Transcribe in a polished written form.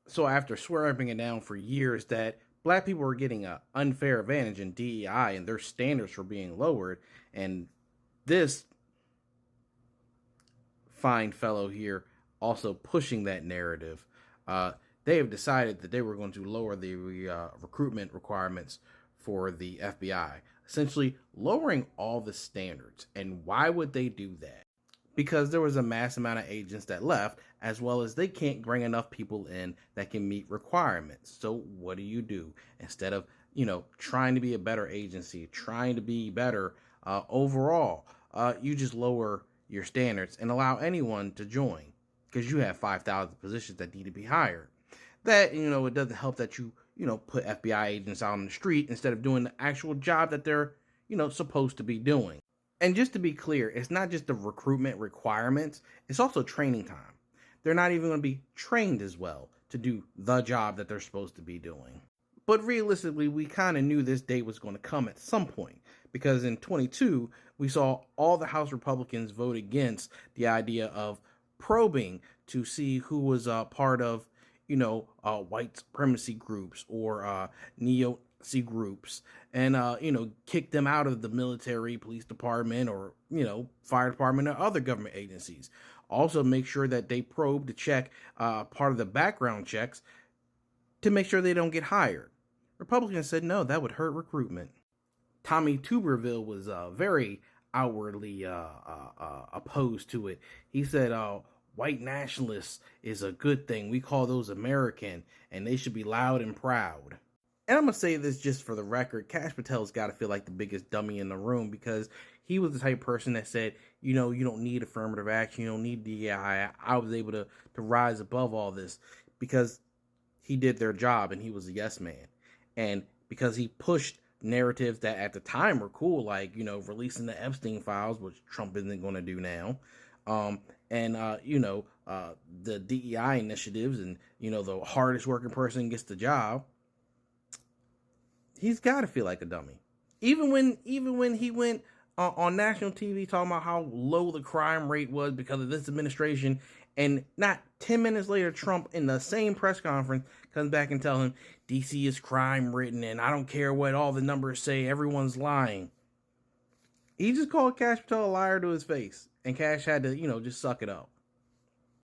So after swearing it down for years that black people were getting an unfair advantage in DEI and their standards were being lowered, and this fine fellow here also pushing that narrative, uh, they have decided that they were going to lower the recruitment requirements for the FBI, essentially lowering all the standards. And why would they do that? Because there was a mass amount of agents that left, as well as they can't bring enough people in that can meet requirements. So what do? Instead of, trying to be a better agency, trying to be better overall, you just lower your standards and allow anyone to join because you have 5,000 positions that need to be hired. That, it doesn't help that put FBI agents out on the street instead of doing the actual job that they're, supposed to be doing. And just to be clear, it's not just the recruitment requirements, it's also training time. They're not even going to be trained as well to do the job that they're supposed to be doing. But realistically, we kind of knew this day was going to come at some point because in 22, we saw all the House Republicans vote against the idea of probing to see who was part of, white supremacy groups or neo groups and kick them out of the military, police department, or fire department or other government agencies. Also make sure that they probe to check part of the background checks to make sure they don't get hired. Republicans said no, that would hurt recruitment. Tommy Tuberville was very outwardly opposed to it. He said white nationalists is a good thing. We call those American and they should be loud and proud. And I'm going to say this just for the record. Kash Patel's got to feel like the biggest dummy in the room because he was the type of person that said, you don't need affirmative action. You don't need DEI. I was able to rise above all this because he did their job and he was a yes man. And because he pushed narratives that at the time were cool, like, releasing the Epstein files, which Trump isn't going to do now. The DEI initiatives and, the hardest working person gets the job. He's got to feel like a dummy. Even when he went on national TV talking about how low the crime rate was because of this administration, and not 10 minutes later, Trump in the same press conference comes back and tells him DC is crime ridden and I don't care what all the numbers say, everyone's lying. He just called Kash Patel a liar to his face, and Kash had to, just suck it up.